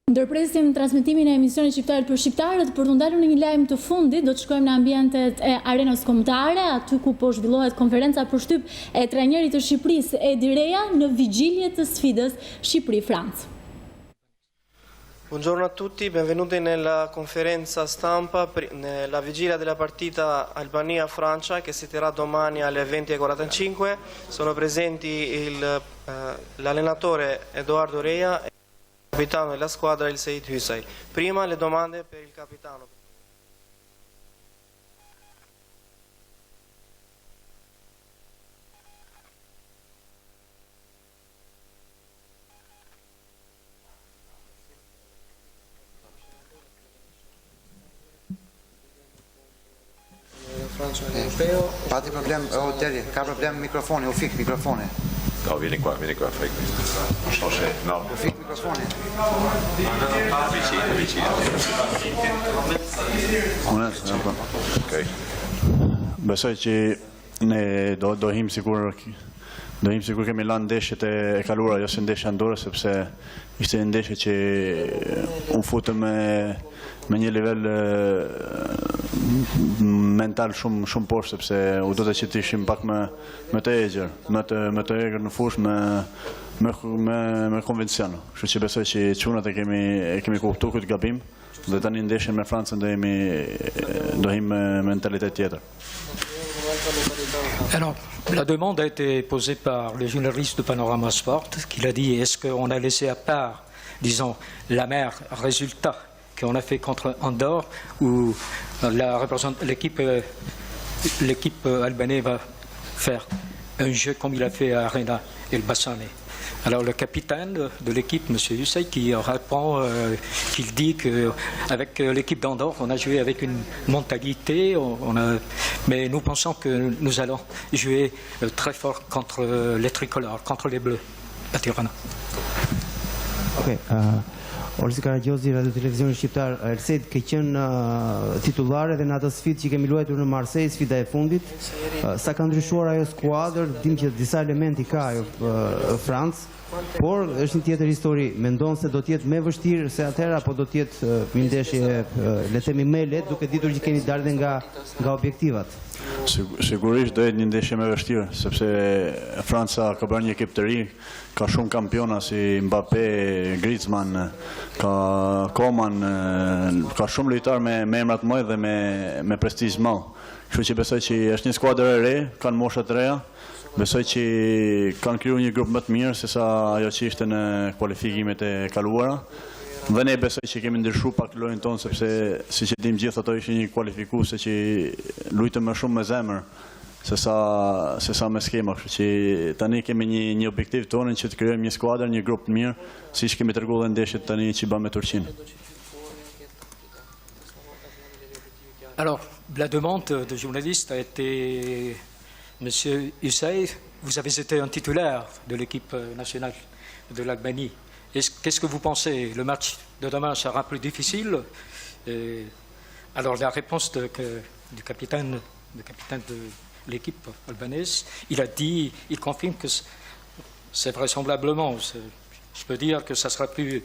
Ndërpresim transmetimin e emisionit Shqiptarët për Shqiptarët për të ndalur në një lajm të fundit. Do të shkojmë në ambientet e arenës kombëtare, aty ku po zhvillohet konferenca përshtyp e trajnerit të Shqipërisë Edi Reja në vigjilje të sfidës Shqipëri-Francë. Buongiorno a tutti, benvenuti nella conferenza stampa nella vigilia della partita Albania-Francia che si terrà domani alle 20:45. Sono presenti l'allenatore Edoardo Reja e il capitano della squadra il Seid Hysaj. Prima le domande per il capitano. Pati problem, Deri, ka problem mikrofoni, u fik mikrofoni. No, vieni qua, fai questo. No. U fik mikrofoni. Vicino. Ok. Besoj që ne do him sikur kemi lanë ndeshjet e kaluara, jo si ndeshja Andorrës, sepse ishte një ndeshje që unë futëm me një nivel mental shumë poshtë, sepse u do të që të ishim pak me të egër, me të egër në fush, me konvencion. Kështu që besoj që çunat e kemi kuptu këtë gabim, dhe tani ndeshjen me Francën do him me mentalitet tjetër. Alors, la demande a été posée par le journaliste de Panorama Sport, qui a dit est-ce qu'on a laissé à part, disons, l'amer résultat qu'on a fait contre Andorre, où l'équipe albanaise va faire un jeu comme il a fait à Arena El Bassane. Alors le capitaine de l'équipe, M. Hysaj, qui répond, qu'il dit qu'avec l'équipe d'Andorre, on a joué avec une mentalité, mais nous pensons que nous allons jouer très fort contre les tricolores, contre les bleus à Tirana. Okay, Olsi Karagjozi, Radio Televizioni Shqiptar. Elseid, ke qenë titullare dhe në atë sfidë që kemi luajtur në Marseille, sfida e fundit. Sa ka ndryshuar ajo skuadër, dim që disa elementi ka ajo Francë, por është një tjetër histori. Mendon se do të jetë më vështirë se atëherë, apo do të jetë një ndeshje, le të themi, më lehtë, duke ditur që keni dalë nga objektivat? Sigurisht do jetë një ndeshje më vështirë, sepse Franca ka bërë një ekip të ri, ka shumë kampiona si Mbappé, Griezmann, ka Koman, ka shumë lojtar me emra të mëdha dhe me prestizh të madh. Kështu që besoj që është një skuadër e re, kanë mosha të reja. Besoj që kanë krijuar një grup më të mirë se sa ajo që ishte në kualifikimet e kaluara. Dhe ne besoj që kemi ndryshuar pak lojën tonë, sepse siç e dim gjithë ato ishin një kualifikuese që luajtën më shumë me zemër se sa me skema. Kështu që tani kemi një objektiv tonë që të krijojmë një skuadër, një grup të mirë, siç kemi treguar dhe ndeshjet tani që bëmë me Turqinë. Alors, la demande de journaliste a été Monsieur Hysaj, vous avez été un titulaire de l'équipe nationale de l'Albanie. Qu'est-ce que vous pensez? Le match de demain sera plus difficile? Alors la réponse du capitaine de l'équipe albanaise, il confirme que c'est vraisemblablement, je peux dire que ça serait plus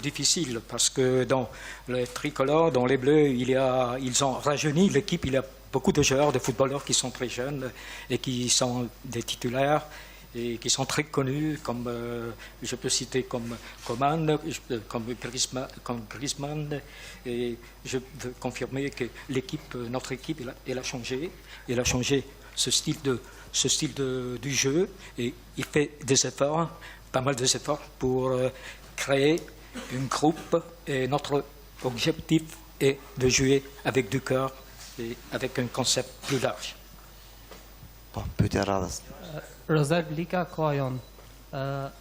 difficile, parce que dans les tricolores, dans les bleus, ils ont rajeuni l'équipe. Il y a beaucoup de joueurs, de footballeurs qui sont très jeunes et qui sont des titulaires et qui sont très connus, comme je peux citer comme Coman, comme Griezmann. Et je veux confirmer que notre équipe, elle a changé. Elle a changé ce style du jeu, et il fait des efforts, pas mal d'efforts pour créer un groupe, et notre objectif est de jouer avec du cœur et avec un concept plus large. Pyetja radhës. Rozal Blika, koha jon.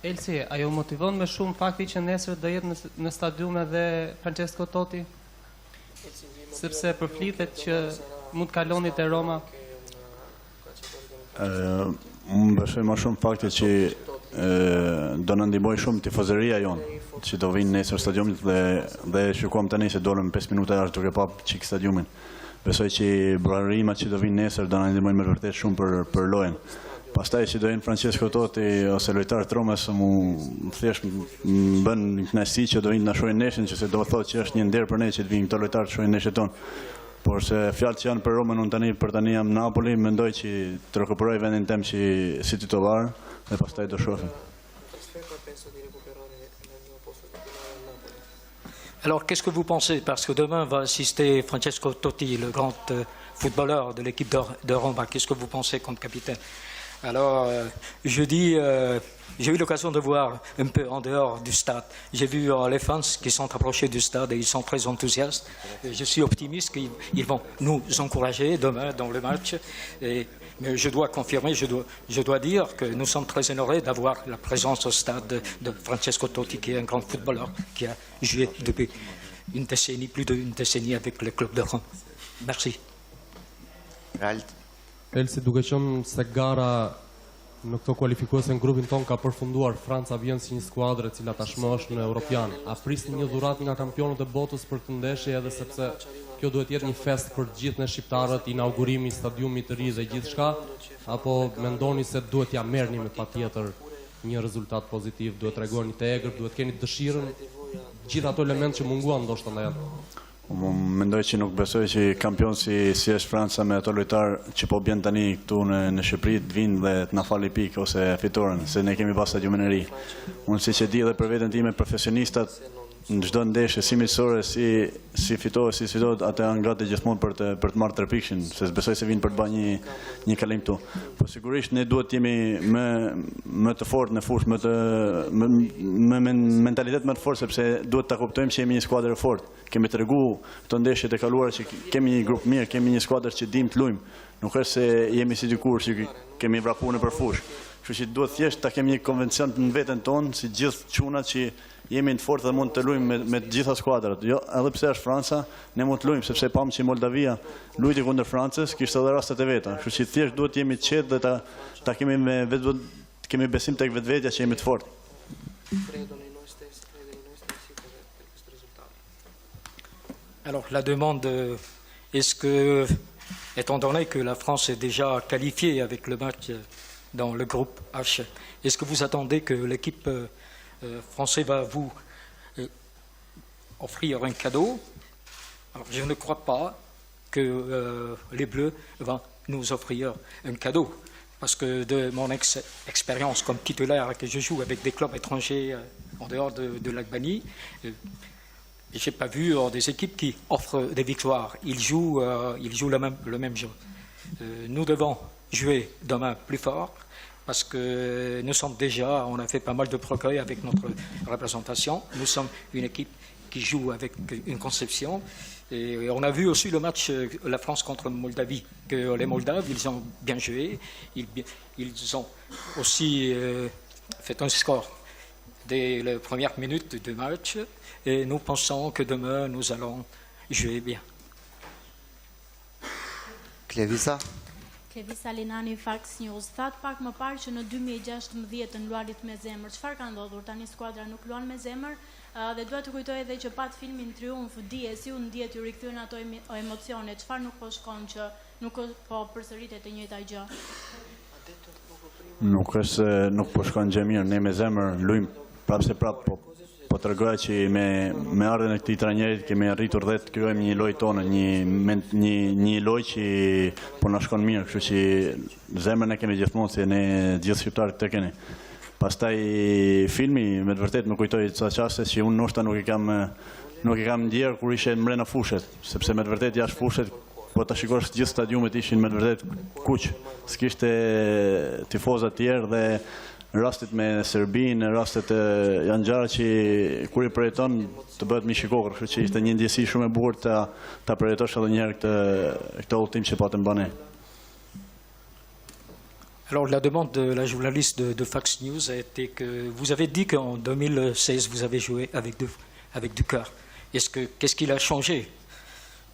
Elsi, ajo motivon më shumë fakti që nesër do jetë në stadium edhe Francesco Totti? Sepse përflitet që mund të kaloni te Roma. Unë besoj më shumë fakti që do në ndihmoj shumë tifozëria jonë, që do vinë nesër stadiumit dhe shikuam tani se dolëm 5 minuta jashtë duke pa çik stadiumin. Besoj që brarimat që do vinë nesër do na ndihmojnë me vërtet shumë për lojën. Pastaj që do jenë Francesco Totti ose lojtarë të Romës, mu thjesht më bën kënaqësi që do vinë na shohin neshin, që se do thotë që është një nder për ne që të vinë këto lojtarë të shohin neshin tonë. Por se fjalët që janë për Romën, unë tani jam Napoli, mendoj që të rekuperoj vendin tem që si titular dhe pastaj do shohim. Alors, qu'est-ce que vous pensez? Parce que demain va assister Francesco Totti, le grand footballeur de l'équipe de Roma. Qu'est-ce que vous pensez comme capitaine? Alors, jeudi, j'ai eu l'occasion de voir un peu en dehors du stade. J'ai vu les fans qui sont approchés du stade et ils sont très enthousiastes. Et je suis optimiste qu'ils vont nous encourager demain dans le match. Mais je dois confirmer, je dois dire que nous sommes très honorés d'avoir la présence au stade de Francesco Totti, qui est un grand footballeur, qui a joué depuis une décennie, plus d'une décennie avec le club de Rome. Merci. Elsi, duke qenë se gara në këto kualifikuese në grupin ton ka përfunduar, Franca vjen si një skuadër e cila tashmë është në Europian. A prisni një dhuratë nga kampionët e botës për këtë ndeshje, edhe sepse kjo duhet jetë një fest për të gjithë ne shqiptarët, inaugurimi i stadiumit të ri dhe gjithçka, apo mendoni se duhet ja merrni me patjetër një rezultat pozitiv, duhet tregoni të egër, duhet keni dëshirën, gjithë ato elementë që munguan ndoshta ndaj atë? Mendoj që nuk besoj që kampion si është Franca me ato lojtarë që po bjen tani këtu në Shqipëri të vinë dhe të na fali pikë ose fitoren, se ne kemi pas stadiumin e ri. Unë siç e di dhe për veten time, profesionistat në çdo ndeshje si miqësore, si fitohet, atë janë gati gjithmonë për të marrë tërpikshin, se besoj se vinë për të bërë një kalim këtu. Po sigurisht ne duhet të jemi më të fortë në fushë, me mentalitet më të fortë, sepse duhet ta kuptojmë që jemi një skuadër e fortë. Kemi treguar këto ndeshjet e kaluara që kemi një grup mirë, kemi një skuadër që dim të luajmë. Nuk është se jemi si dikur që kemi vrapuar nëpër fushë. Kështu që duhet thjesht ta kemi një konvencion në veten tonë, si gjithë çunat që jemi të fortë dhe mund të luajmë me të gjitha skuadrat. Jo, edhe pse është Franca, ne mund të luajmë sepse pam që Moldavia luajti kundër Francës, kishte edhe rastet e veta. Kështu që thjesht duhet të jemi të qetë dhe ta kemi besim tek vetvetja që jemi të fortë. Alors, la demande, est-ce que, étant donné que la France est déjà qualifiée avec le match dans le groupe H, est-ce que vous attendez que l'équipe française va vous offrir un cadeau? Alors, je ne crois pas que les Bleus vont nous offrir un cadeau, parce que de mon expérience comme titulaire, que je joue avec des clubs étrangers en dehors de l'Albanie, je n'ai pas vu des équipes qui offrent des victoires. Ils jouent le même jeu. Nous devons jouer demain plus fort parce que on a fait pas mal de progrès avec notre représentation. Nous sommes une équipe qui joue avec une conception. Et on a vu aussi le match la France contre Moldavie, que les Moldaves, ils ont bien joué. Ils ont aussi fait un score dès les premières minutes du match. Et nous pensons que demain, nous allons jouer bien. Klevisa? Klevisa Linani, Fox News. Thatë pak më parë që në 2016 në luarit me zemër. Çfarë ka ndodhur? Tani skuadra nuk luan me zemër dhe dua të kujtoj edhe që pat filmin Triumf, si u ndihet ju rikthyen ato emocione. Çfarë nuk po shkon që nuk po përsëritet e njëjta gjë? Nuk është se nuk po shkon gjë mirë, ne me zemër luajmë prapë, po të regoja që me ardhen e këtij trajnerit kemi arritur dhe të kryojmë një lojë tonë, një lojë që po na shkon mirë, kështu që zemrën e kemi gjithmonë, se ne gjithë shqiptarët të keni. Pastaj filmi, me të vërtet më kujtoi ca çaste që unë ndoshta nuk i kam ndjerë kur ishe mbrenda fushet, sepse me të vërtet jashtë fushet, po ta shikosh gjithë stadiumet ishin me të vërtet kuq, s'kishte tifozë të tjerë dhe rastet me Serbinë, rastet janë gjëra që kur i përjeton të bëhet mish i kokër, kështu që ishte një ndjesi shumë e bukur ta përjetosh edhe një herë këtë udhtim që patëm bane. Alors, la demande de la journaliste de Fox News a été que vous avez dit qu'en 2016, vous avez joué avec du cœur. Qu'est-ce qu'il a changé?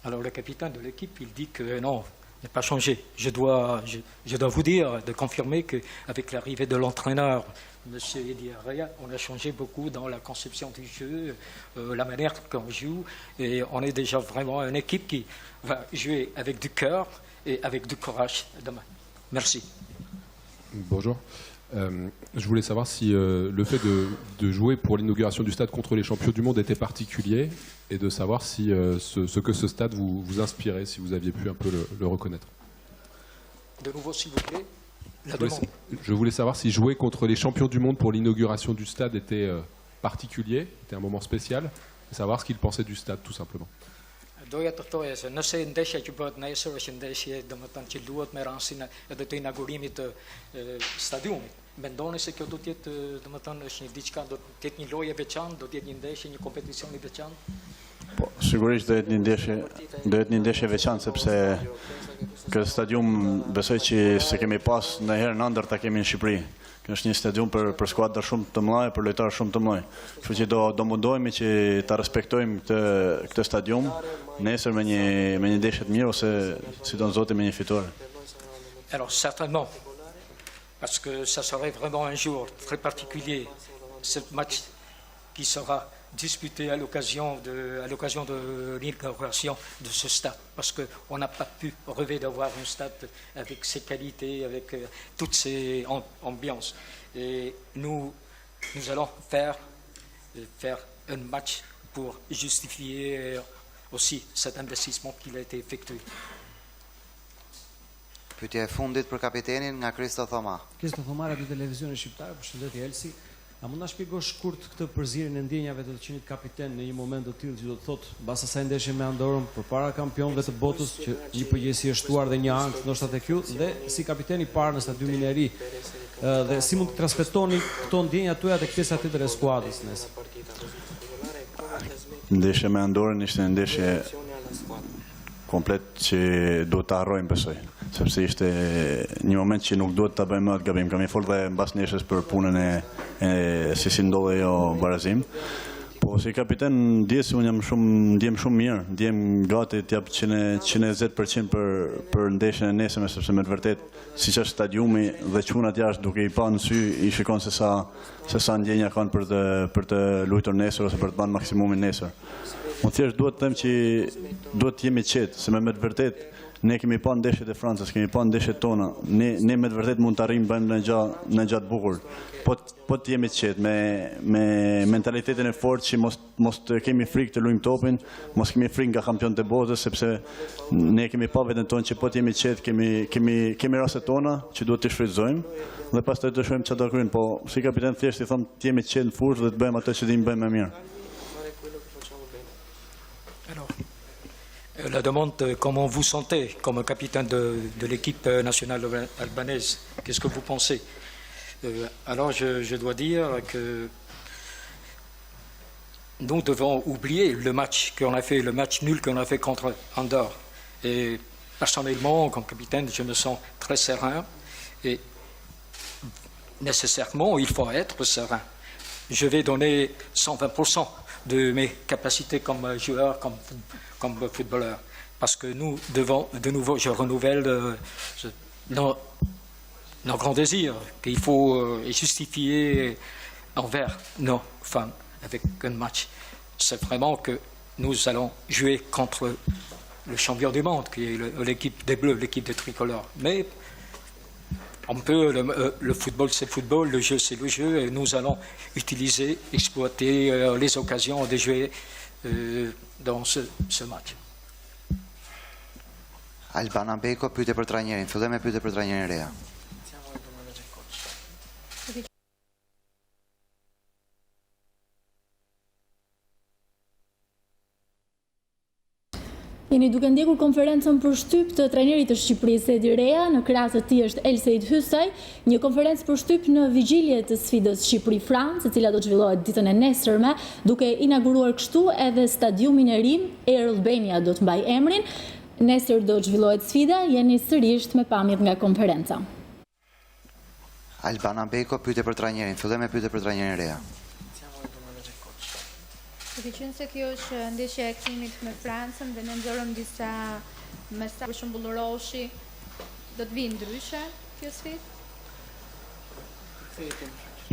Alors, le capitaine de l'équipe, il dit que non, il n'a pas changé. Je dois vous dire, de confirmer qu'avec l'arrivée de l'entraîneur, M. Edi Araya, on a changé beaucoup dans la conception du jeu, la manière qu'on joue, et on est déjà vraiment une équipe qui va jouer avec du cœur et avec du courage demain. Merci. Bonjour. Je voulais savoir si le fait de jouer pour l'inauguration du stade contre les champions du monde était particulier et de savoir si ce que ce stade vous inspirait, si vous aviez pu un peu le reconnaître. De nouveau, s'il vous plaît, la demande. Je voulais savoir si jouer contre les champions du monde pour l'inauguration du stade était particulier, était un moment spécial, et savoir ce qu'ils pensaient du stade, tout simplement. Doja të thoja se nëse ndeshja që bëhet nesër është ndeshje domethënë që luhet me rastin edhe të inaugurimit të stadiumit. Mendoni se kjo do të jetë domethënë është një diçka, do të jetë një lojë e veçantë, do të jetë një ndeshje, një kompeticion i veçantë? Po, sigurisht do jetë një ndeshje veçantë sepse këtë stadium besoj që se kemi pas ndonjëherë në ëndër ta kemi në Shqipëri. Kjo është një stadium për skuadra shumë të mëdha, për lojtarë shumë të mëdha. Kështu që do mundohemi që ta respektojmë këtë stadium nesër me një ndeshje të mirë ose sidomos Zoti me një fitore. Alors certainement, parce que ça serait vraiment un jour très particulier, ce match qui sera disputé à l'occasion de l'inauguration de ce stade, parce qu'on n'a pas pu rêver d'avoir un stade avec ses qualités, avec toutes ces ambiances. Et nous allons faire un match pour justifier aussi cet investissement qui a été effectué. Pyetja e fundit për kapitenin nga Kristo Thoma. Kristo Thoma, Radio Televizionit Shqiptar, përshëndetje Elsi. A mund na shpjegosh shkurt këtë përzierjen e ndjenjave të qenit kapiten në një moment të tillë që do të thotë mbas asaj ndeshje me Andorrën përpara kampionëve të botës që një përgjithësi është shtuar dhe një ankth ndoshta tek ju dhe si kapiten i parë në stadiumin e ri dhe si mund të transmetoni këto ndjenja tuaja tek pjesa tjetër e skuadrës nesër? Ndeshja me Andorrën ishte një ndeshje komplet që duhet ta harrojmë besoj, sepse ishte një moment që nuk duhet ta bëjmë atë gabim. Kam folur dhe mbas ndeshjes për punën e si ndodhi ajo barazim. Po si kapiten ndjes unë ndjem shumë mirë, ndjem gati të jap 120% për ndeshjen e nesërme, sepse me të vërtet siç është stadiumi dhe çunat jashtë duke i pa në sy i shikon se sa ndjenja kanë për të luajtur nesër ose për të bërë maksimumin nesër. Unë thjesht duhet të them që duhet të jemi qetë, se me të vërtet ne kemi pa ndeshjet e Francës, kemi pa ndeshjet tona, ne me të vërtet mund të arrijmë bëjmë në gjatë bukur. Po të jemi qetë, me mentalitetin e fortë që mos të kemi frikë të luajmë topin, mos kemi frikë nga kampionët e botës, sepse ne kemi pa veten tonë që po të jemi qetë, kemi rastet tona që duhet të shfrytëzojmë dhe pastaj të shohim çfarë do kryejmë, po si kapiten thjesht i them të jemi qetë në fushë dhe të bëjmë atë që dimë bëjmë më mirë. Alors, la demande, comment vous sentez comme capitaine de l'équipe nationale albanaise? Qu'est-ce que vous pensez? Alors, je dois dire que nous devons oublier le match qu'on a fait, le match nul qu'on a fait contre Andorre. Et personnellement, comme capitaine, je me sens très serein et nécessairement, il faut être serein. Je vais donner 120% de mes capacités comme joueur, comme footballeur. Parce que nous devons, de nouveau, je renouvelle nos grands désirs qu'il faut justifier envers nos femmes avec un match. C'est vraiment que nous allons jouer contre le champion du monde, qui est l'équipe des Bleus, l'équipe des tricolores. Mais on peut, le football c'est le football, le jeu c'est le jeu, et nous allons exploiter les occasions de jouer dans ce match. Albana Beko, pyetje për trajnerin. Fillojmë me pyetje për trajnerin Rea. Jeni duke ndjekur konferencën për shtyp të trajnerit të Shqipërisë Edi Rea, në krah të tij është Elsejt Hysaj, një konferencë për shtyp në vigjilje të sfidës Shqipëri-Francë, e cila do të zhvillohet ditën e nesërme, duke inauguruar kështu edhe stadiumin e ri, Air Albania do të mbajë emrin. Nesër do të zhvillohet sfida, jeni sërish me pamjet nga konferenca. Albana Beko, pyetje për trajnerin. Fillojmë me pyetje për trajnerin Rea. Duke qenë se kjo është ndeshja e kthimit me Francën dhe ne nxorëm disa mesazhe, për shembull Roshi, do të vijë ndryshe kjo sfidë?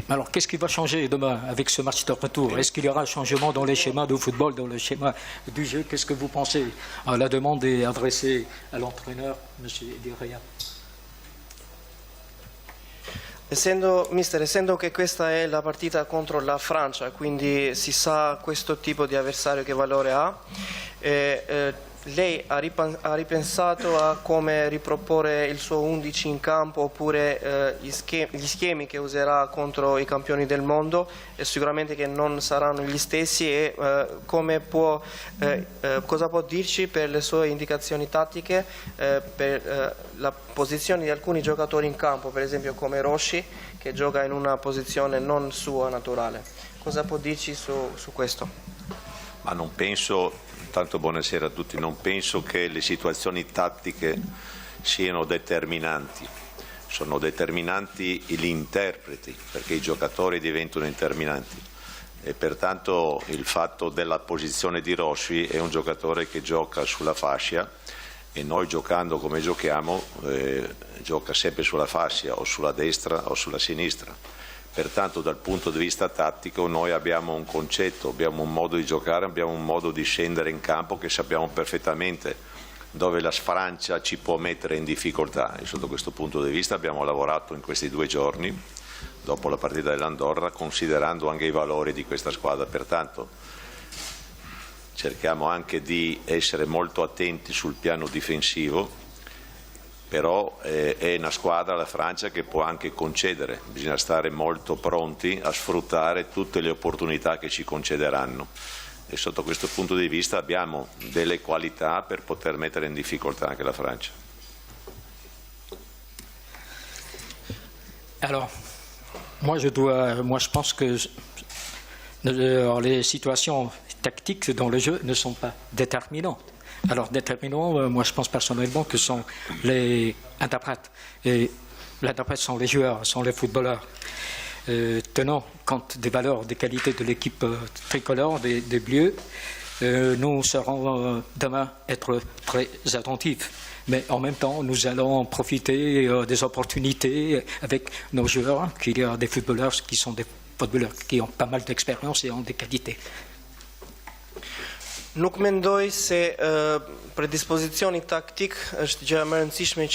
Alors, qu'est-ce qui va changer demain avec ce match de retour? Est-ce qu'il y aura un changement dans les schémas de football, dans le schéma du jeu? Qu'est-ce que vous pensez? La demande est adressée à l'entraîneur, M. Edi Rea. Essendo che questa è la partita contro la Francia, quindi si sa questo tipo di avversario che valore ha, lei ha ripensato a come riproporre il suo 11 in campo oppure gli schemi che userà contro i campioni del mondo, e sicuramente che non saranno gli stessi, e cosa può dirci per le sue indicazioni tattiche per la posizione di alcuni giocatori in campo, per esempio come Rossi, che gioca in una posizione non sua naturale. Cosa può dirci su questo? Ma non penso... Tanto buonasera a tutti, non penso che le situazioni tattiche siano determinanti, sono determinanti gli interpreti, perché i giocatori diventano determinanti, e pertanto il fatto della posizione di Rossi è un giocatore che gioca sulla fascia, e noi giocando come giochiamo gioca sempre sulla fascia, o sulla destra o sulla sinistra. Pertanto dal punto di vista tattico noi abbiamo un concetto, abbiamo un modo di giocare, abbiamo un modo di scendere in campo che sappiamo perfettamente dove la Francia ci può mettere in difficoltà, e sotto questo punto di vista abbiamo lavorato in questi 2 giorni dopo la partita dell'Andorra, considerando anche i valori di questa squadra. Pertanto cerchiamo anche di essere molto attenti sul piano difensivo, però è una squadra, la Francia, che può anche concedere, bisogna stare molto pronti a sfruttare tutte le opportunità che ci concederanno, e sotto questo punto di vista abbiamo delle qualità per poter mettere in difficoltà anche la Francia. Alors, moi je pense que les situations tactiques dans le jeu ne sont pas déterminantes. Alors, déterminant, moi je pense personnellement que sont les interprètes. Et les interprètes sont les joueurs, sont les footballeurs. Tenant compte des valeurs, des qualités de l'équipe tricolore, des Bleus, nous serons demain être très attentifs. Mais en même temps, nous allons profiter des opportunités avec nos joueurs, qu'il y a des footballeurs qui sont des footballeurs qui ont pas mal d'expérience et ont des qualités. Nuk mendoj se predispozioni taktik është gjë më e rëndësishme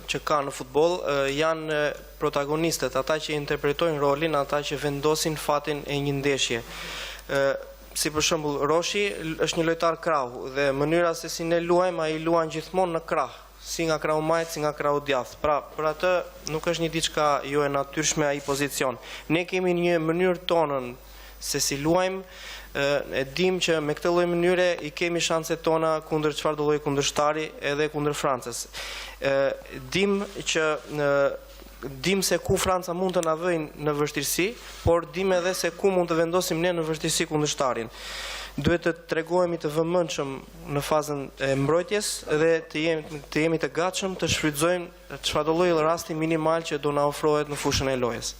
që ka në futboll. Janë protagonistët, ata që interpretojnë rolin, ata që vendosin fatin e një ndeshje. Si për shembull Rossi është një lojtar krahu, dhe mënyra se si ne luajmë, ai luan gjithmonë në krah, si nga krahu majt, si nga krahu djath. Pra, për atë nuk është një diçka jo e natyrshme ai pozicion. Ne kemi një mënyrë tonën se si luajmë, e dim që me këtë lloj mënyre i kemi shanset tona kundër çfarëdo lloji kundërshtari, edhe kundër Francës. Dim se ku Franca mund të na vëjnë në vështirësi, por dim edhe se ku mund të vendosim ne në vështirësi kundërshtarin. Duhet të tregojmë të vëmendshëm në fazën e mbrojtjes dhe të jemi të gatshëm të shfrytëzojmë çfarëdo lloj rasti minimal që do na ofrohet në fushën e lojës.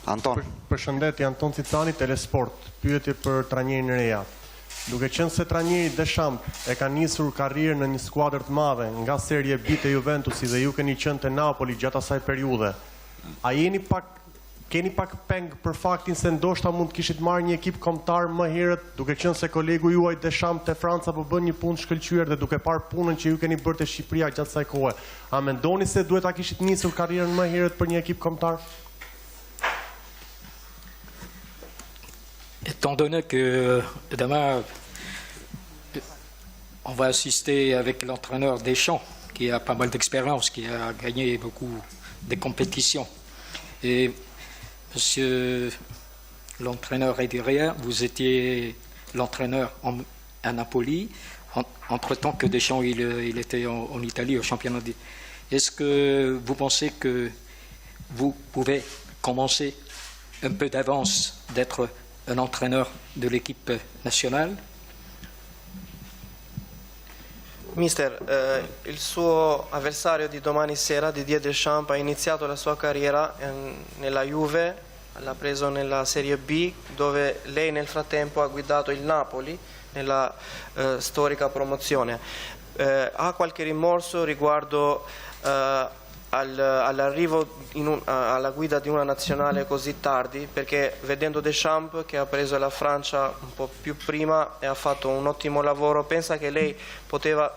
Anton. Përshëndetje, Anton Cicani, Telesport. Pyetje për trajnerin e reja. Duke qenë se trajneri Deschamps e ka nisur karrierën në një skuadër të madhe nga Serie B te Juventusi dhe ju keni qenë te Napoli gjatë asaj periudhe, a keni pak peng për faktin se ndoshta mund të kishit marrë një ekip kombëtar më herët, duke qenë se kolegu juaj Deschamps te Franca po bën një punë shkëlqyer dhe duke parë punën që ju keni bërë te Shqipëria gjatë asaj kohe, a mendoni se duhet ta kishit nisur karrierën më herët për një ekip kombëtar? Étant donné que demain, on va assister avec l'entraîneur Deschamps, qui a pas mal d'expérience, qui a gagné beaucoup de compétitions. Et monsieur l'entraîneur est derrière, vous étiez l'entraîneur à Napoli, entre-temps que Deschamps il était en Italie au championnat. Est-ce que vous pensez que vous pouvez commencer un peu d'avance d'être un entraîneur de l'équipe nationale? Mister, il suo avversario di domani sera, Didier Deschamps, ha iniziato la sua carriera nella Juve, l'ha preso nella Serie B, dove lei nel frattempo ha guidato il Napoli nella storica promozione. Ha qualche rimorso riguardo all'arrivo alla guida di una nazionale così tardi, perché vedendo Deschamps che ha preso la Francia un po' più prima e ha fatto un ottimo lavoro, pensa che lei poteva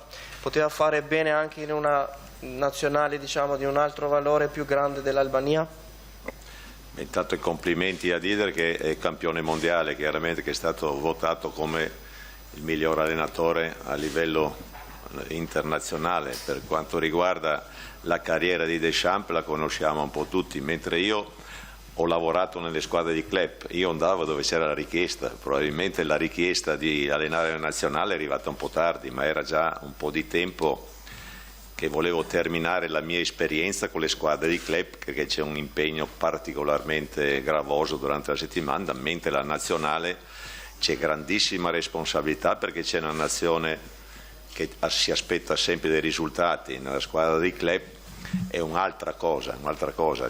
fare bene anche in una nazionali diciamo di un altro valore più grande dell'Albania? Intanto complimenti a Dider che è campione mondiale, chiaramente, che è stato votato come il miglior allenatore a livello internazionale. Per quanto riguarda la carriera di Deschamps la conosciamo un po' tutti, mentre io ho lavorato nelle squadre di club, io andavo dove c'era la richiesta, probabilmente la richiesta di allenare la nazionale è arrivata un po' tardi, ma era già un po' di tempo che volevo terminare la mia esperienza con le squadre di club, perché c'è un impegno particolarmente gravoso durante la settimana, mentre la nazionale c'è grandissima responsabilità perché c'è una nazione che si aspetta sempre dei risultati. Nella squadra di club è un'altra cosa,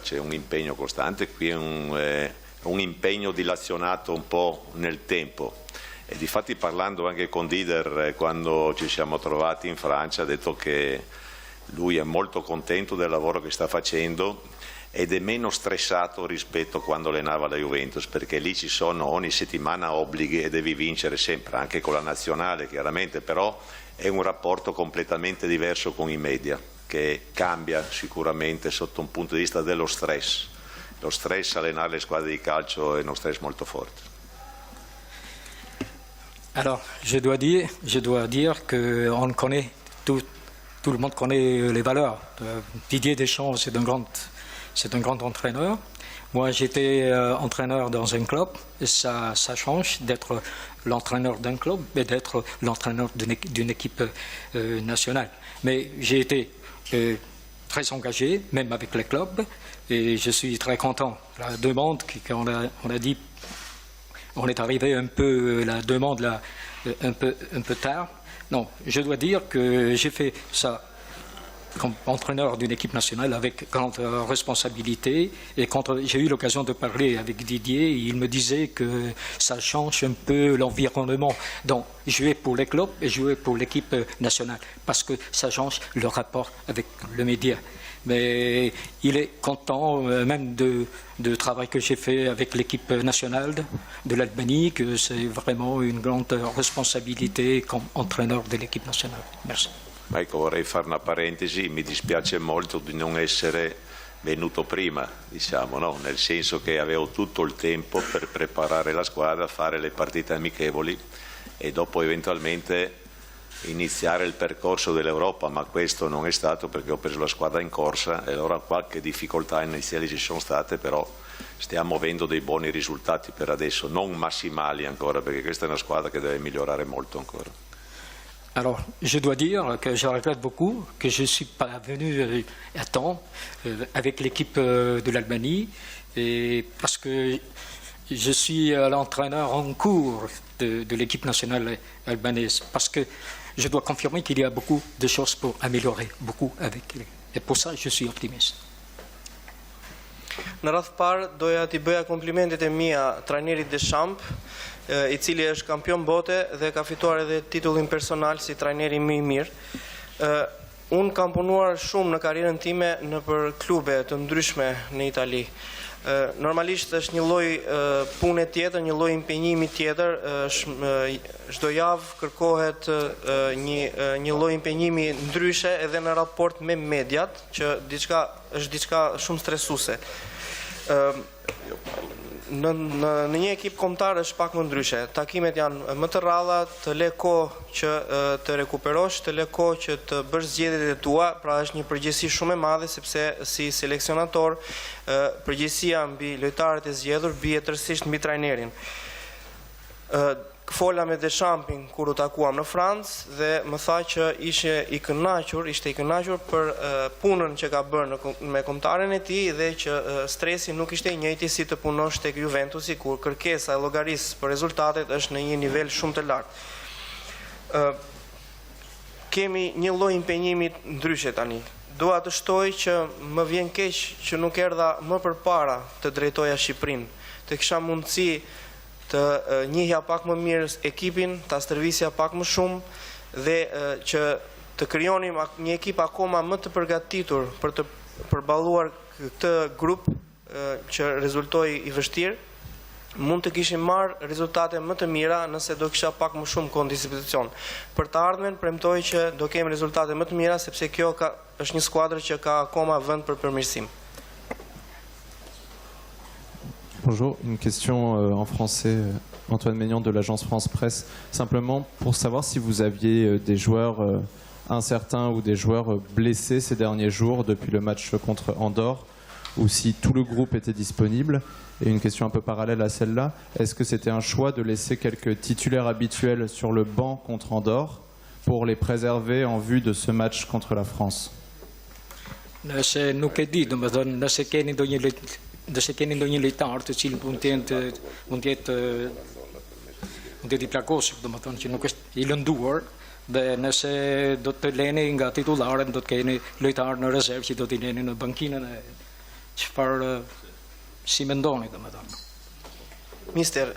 c'è un impegno costante, qui è un impegno dilazionato un po' nel tempo. E difatti, parlando anche con Dider quando ci siamo trovati in Francia, ha detto che lui è molto contento del lavoro che sta facendo ed è meno stressato rispetto a quando allenava la Juventus, perché lì ci sono ogni settimana obblighi e devi vincere sempre, anche con la nazionale chiaramente, però è un rapporto completamente diverso con i media, che cambia sicuramente sotto un punto di vista dello stress. Lo stress allenare le squadre di calcio è uno stress molto forte. Alors, je dois dire que on connaît tout le monde connaît les valeurs. Didier Deschamps, c'est un grand entraîneur. Moi, j'étais entraîneur dans un club et ça change d'être l'entraîneur d'un club et d'être l'entraîneur d'une équipe nationale. Mais j'ai été très engagé, même avec les clubs, et je suis très content. La demande qu'on a dit, on est arrivé un peu, la demande là, un peu tard. Non, je dois dire que j'ai fait ça comme entraîneur d'une équipe nationale avec grande responsabilité, et quand j'ai eu l'occasion de parler avec Didier, il me disait que ça change un peu l'environnement. Donc jouer pour les clubs et jouer pour l'équipe nationale, parce que ça change le rapport avec le média. Mais il est content même de travail que j'ai fait avec l'équipe nationale de l'Albanie, que c'est vraiment une grande responsabilité comme entraîneur de l'équipe nationale. Merci. Ecco, vorrei fare una parentesi, mi dispiace molto di non essere venuto prima, diciamo, no? Nel senso che avevo tutto il tempo per preparare la squadra, fare le partite amichevoli e dopo eventualmente iniziare il percorso dell'Europa, ma questo non è stato perché ho preso la squadra in corsa e allora qualche difficoltà iniziali ci sono state, però stiamo avendo dei buoni risultati per adesso, non massimali ancora, perché questa è una squadra che deve migliorare molto ancora. Alors, je dois dire que je regrette beaucoup que je ne suis pas venu à temps avec l'équipe de l'Albanie, parce que je suis l'entraîneur en cours de l'équipe nationale albanaise, parce que je dois confirmer qu'il y a beaucoup de choses pour améliorer, beaucoup avec lui. Et pour ça, je suis optimiste. Në radhë parë, doja t'i bëja komplimentet e mia trajnerit Deschamps, i cili është kampion bote dhe ka fituar edhe titullin personal si trajneri më i mirë. Unë kam punuar shumë në karrierën time në për klube të ndryshme në Itali. Normalisht është një lloj pune tjetër, një lloj impenjimi tjetër, çdo javë kërkohet një lloj impenjimi ndryshe edhe në raport me mediat, që është diçka shumë stresuese. Në një ekip kombëtar është pak më ndryshe. Takimet janë më të rralla, të le kohë që të rekuperosh, të le kohë që të bësh zgjedhjet e tua, pra është një përgjegjësi shumë e madhe sepse si seleksionator përgjegjësia mbi lojtarët e zgjedhur bie tërësisht mbi trajnerin. Fola me Deschampsin kur u takuam në Francë dhe më tha që ishte i kënaqur për punën që ka bërë me kombëtaren e tij dhe që stresi nuk ishte i njëjti si të punosh tek Juventusi, kur kërkesa e llogarisë për rezultatet është në një nivel shumë të lartë. Kemi një lloj impenjimi ndryshe tani. Dua të shtoj që më vjen keq që nuk erdha më përpara të drejtoja Shqipërinë, të kisha mundësi të njihja pak më mirë ekipin, ta stërvisja pak më shumë dhe që të krijonim një ekip akoma më të përgatitur për të përballuar këtë grup që rezultoi i vështirë. mund të kishim marrë rezultate më të mira nëse do kisha pak më shumë kohë dispozicion. Për të ardhmen premtoj që do kemi rezultate më të mira sepse kjo është një skuadër që ka akoma vend për përmirësim. Bonjour, une question en français, Antoine Maignan de l'agence France Presse. Simplement pour savoir si vous aviez des joueurs incertains ou des joueurs blessés ces derniers jours depuis le match contre Andorre, ou si tout le groupe était disponible. Et une question un peu parallèle à celle-là, est-ce que c'était un choix de laisser quelques titulaires habituels sur le banc contre Andorre pour les préserver en vue de ce match contre la France? Nëse nuk e di, domethënë, nëse keni ndonjë lojtar të cilin mund të jetë i plagosur, domethënë që nuk është i lënduar, dhe nëse do të leni nga titularët, do të keni lojtarë në rezervë që do t'i leni në bankinën e çfarë si mendoni, domethënë. Mister,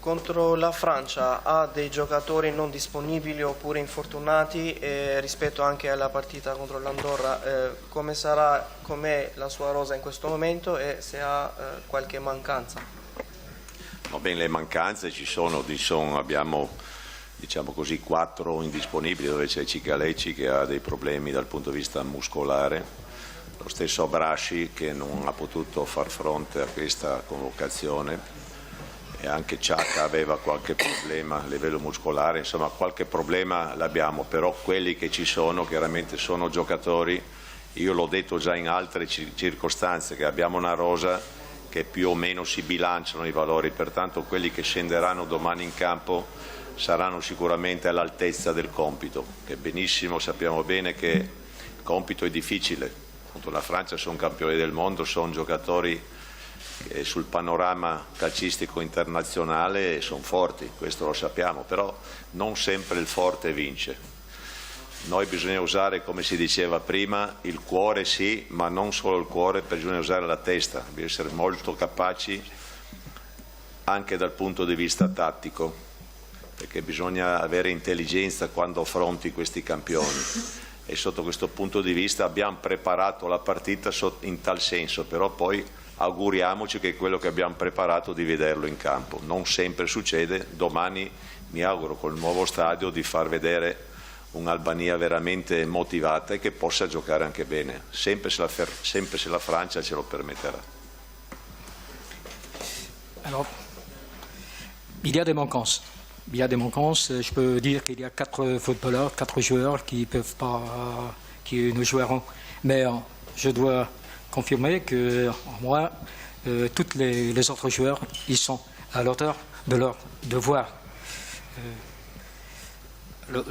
contro la Francia ha dei giocatori non disponibili oppure infortunati rispetto anche alla partita contro l'Andorra, com'è la sua rosa in questo momento e se ha qualche mancanza? Va bene, le mancanze ci sono, abbiamo diciamo così 4 indisponibili, dove c'è Cicaleci che ha dei problemi dal punto di vista muscolare, lo stesso Abrasci che non ha potuto far fronte a questa convocazione, e anche Ciacca aveva qualche problema a livello muscolare, insomma qualche problema l'abbiamo, però quelli che ci sono chiaramente sono giocatori, io l'ho detto già in altre circostanze, che abbiamo una rosa che più o meno si bilanciano i valori, pertanto quelli che scenderanno domani in campo saranno sicuramente all'altezza del compito, che benissimo sappiamo bene che il compito è difficile, contro la Francia sono campioni del mondo, sono giocatori che sul panorama calcistico internazionale sono forti, questo lo sappiamo, però non sempre il forte vince. Noi bisogna usare, come si diceva prima, il cuore sì, ma non solo il cuore, bisogna usare la testa, bisogna essere molto capaci anche dal punto di vista tattico, perché bisogna avere intelligenza quando affronti questi campioni, e sotto questo punto di vista abbiamo preparato la partita in tal senso, però poi auguriamoci che quello che abbiamo preparato di vederlo in campo. Non sempre succede, domani mi auguro col nuovo stadio di far vedere un'Albania veramente motivata e che possa giocare anche bene, sempre se la Francia ce lo permetterà. Alors, il y a des manquances. Il y a des manquances. Je peux dire qu'il y a 4 footballeurs, 4 joueurs qui ne joueront. Mais je dois confirmer que moi, tous les autres joueurs, ils sont à l'auteur de leur devoir.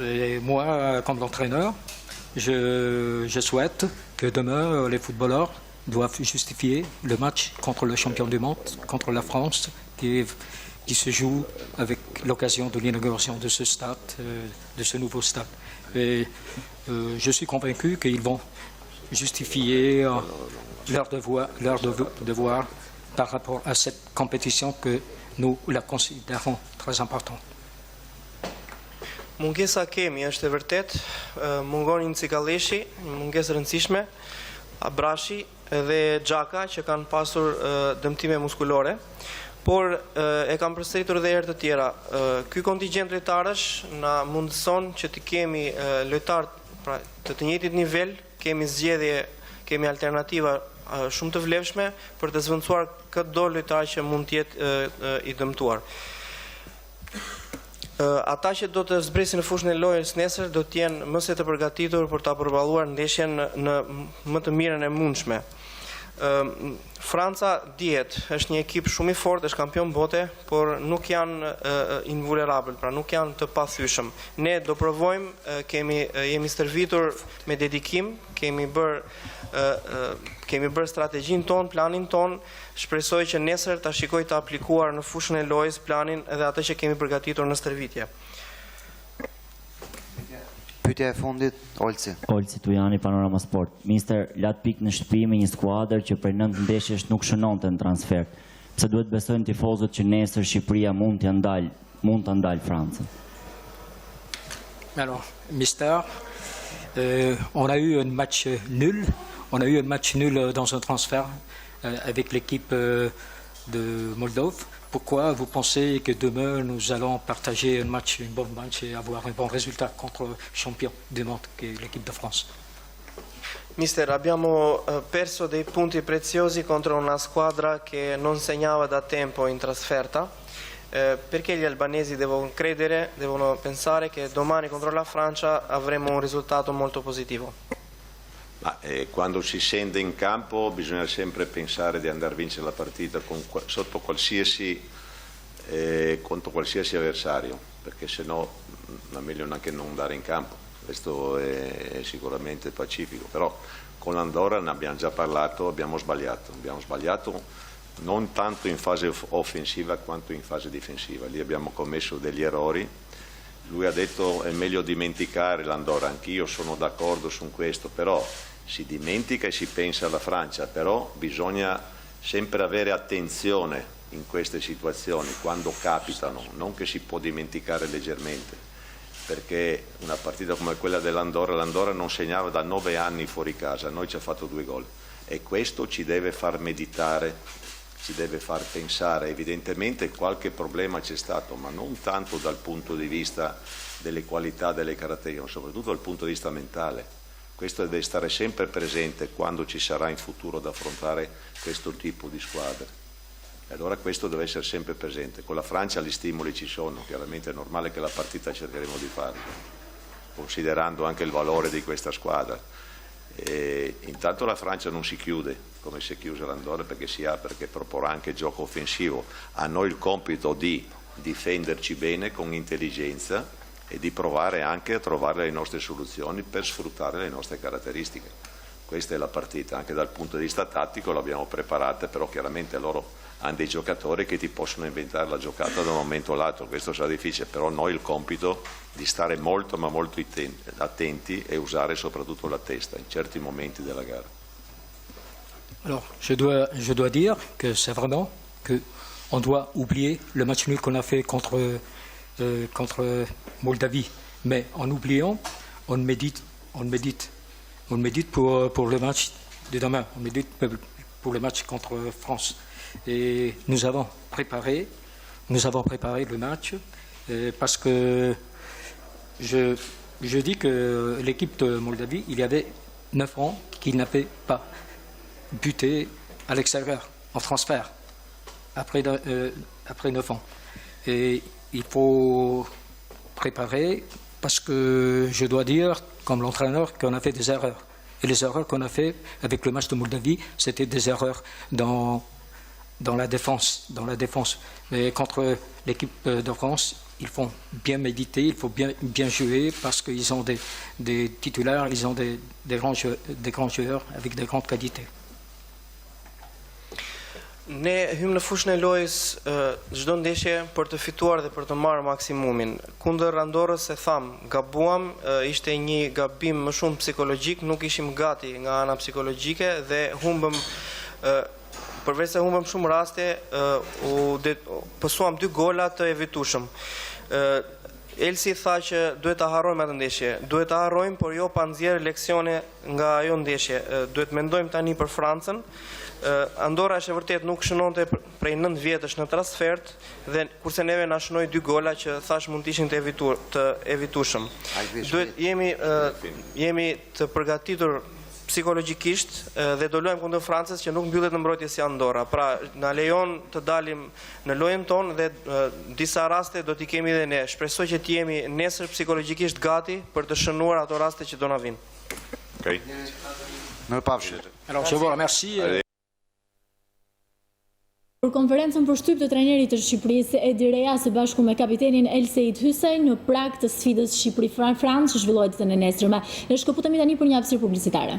Et moi, comme l'entraîneur, je souhaite que demain, les footballeurs doivent justifier le match contre le champion du monde, contre la France, qui se joue avec l'occasion de l'inauguration de ce stade, de ce nouveau stade. Et je suis convaincu qu'ils vont justifier leur devoir par rapport à cette compétition que nous la considérons très importante. Mungesa kemi është e vërtet, mungon Ncikaleshi, mungesë rëndësishme, Abrashi dhe Xhaka që kanë pasur dëmtime muskulore, por e kam përsëritur edhe herë të tjera. Ky kontingjent lojtarësh na mundëson që të kemi lojtarë të njëjtit nivel, kemi zgjedhje, kemi alternativa shumë të vlefshme për të zvendësuar çdo lojtar që mund të jetë i dëmtuar. Ata që do të zbresin në fushën e lojës nesër do të jenë më se të përgatitur për ta përballuar ndeshjen në më të mirën e mundshme. Franca dihet është një ekip shumë i fortë, është kampion bote, por nuk janë invulnerabël, pra nuk janë të pathyeshëm. Ne do provojmë, jemi stërvitur me dedikim, kemi bërë strategjinë tonë, planin tonë, shpresoj që nesër ta shikoj të aplikuar në fushën e lojës planin edhe atë që kemi përgatitur në stërvitje. Pyetja e fundit, Olci. Olci Tujani, Panorama Sport. Minister, lat pik në shtëpi me një skuadër që për 9 ndeshjesh nuk shënonte në transfer. Pse duhet besojnë tifozët që nesër Shqipëria mund ta ndalë Francën? Alors, Mister, on a eu un match nul. On a eu un match nul dans un transfert avec l'équipe de Moldove pourquoi vous pensez que demain nous allons partager un match, un bon match et avoir un bon résultat contre le champion du monde che è l'équipe de France? Mister, abbiamo perso dei punti preziosi contro una squadra che non segnava da tempo in trasferta. Perché gli albanesi devono credere, devono pensare che domani contro la Francia avremo un risultato molto positivo? Quando si scende in campo bisogna sempre pensare di andare a vincere la partita contro qualsiasi avversario, perché sennò è meglio anche non andare in campo. Questo è sicuramente pacifico, però con l'Andorra ne abbiamo già parlato, abbiamo sbagliato non tanto in fase offensiva quanto in fase difensiva, lì abbiamo commesso degli errori. Lui ha detto è meglio dimenticare l'Andorra, anch'io sono d'accordo su questo, però si dimentica e si pensa alla Francia, però bisogna sempre avere attenzione in queste situazioni quando capitano, non che si può dimenticare leggermente, perché una partita come quella dell'Andorra, l'Andorra non segnava da 9 anni fuori casa, noi ci ha fatto 2 gol e questo ci deve far meditare, ci deve far pensare. Evidentemente qualche problema c'è stato, ma non tanto dal punto di vista delle qualità, delle caratteristiche, ma soprattutto dal punto di vista mentale. Questo deve stare sempre presente quando ci sarà in futuro da affrontare questo tipo di squadre. E allora questo deve essere sempre presente. Con la Francia gli stimoli ci sono, chiaramente è normale che la partita cercheremo di farla, considerando anche il valore di questa squadra. E intanto la Francia non si chiude come si è chiusa l'Andorra, perché proporrà anche gioco offensivo. A noi il compito di difenderci bene con intelligenza e di provare anche a trovare le nostre soluzioni per sfruttare le nostre caratteristiche. Questa è la partita, anche dal punto di vista tattico l'abbiamo preparata, però chiaramente loro hanno dei giocatori che ti possono inventare la giocata da un momento all'altro, questo sarà difficile, però noi il compito di stare molto ma molto attenti e usare soprattutto la testa in certi momenti della gara. Alors, je dois dire que c'est vraiment qu'on doit oublier le match nul qu'on a fait contre Moldavie, mais en oubliant, on médite pour le match de demain, on médite pour le match contre France. Et nous avons préparé le match parce que je dis que l'équipe de Moldavie, il y avait 9 ans qu'ils n'avaient pas buté à l'extérieur, en transfert, après 9 ans. Et il faut préparer parce que je dois dire, comme l'entraîneur, qu'on a fait des erreurs. Et les erreurs qu'on a fait avec le match de Moldavie, c'était des erreurs dans la défense. Mais contre l'équipe de France, il faut bien méditer, il faut bien jouer parce qu'ils ont des titulaires, ils ont des grands joueurs avec de grandes qualités. Ne hymë në fushën e lojës çdo ndeshje për të fituar dhe për të marrë maksimumin. Kundër Andorrës e tham, gabuam, ishte një gabim më shumë psikologjik, nuk ishim gati nga ana psikologjike dhe humbëm përveç se humbëm shumë raste, pësuam 2 gola të evitueshëm. Elsi tha që duhet ta harrojmë atë ndeshje. Duhet ta harrojmë, por jo pa nxjerrë leksione nga ajo ndeshje. Duhet mendojmë tani për Francën. Andorra është e vërtet nuk shënonte prej 9 vjetësh në transfert dhe kurse neve na shënoi 2 gola që thash mund të ishin të evitueshëm. Duhet jemi të përgatitur psikologjikisht dhe do luajmë kundër Francës që nuk mbyllet në mbrojtje si Andorra. Pra na lejon të dalim në lojën tonë dhe disa raste do t'i kemi dhe ne. Shpresoj që t'jemi nesër psikologjikisht gati për të shënuar ato raste që do na vinë. Okay. Alors je vous remercie. Për konferencën për shtyp të trajnerit të Shqipërisë Edi Rea së bashku me kapitenin El Sejid Hysej në prag të sfidës Shqipëri-Francë zhvillohet ditën e nesërme. Ne shkëputemi tani për një hapësirë publicitare.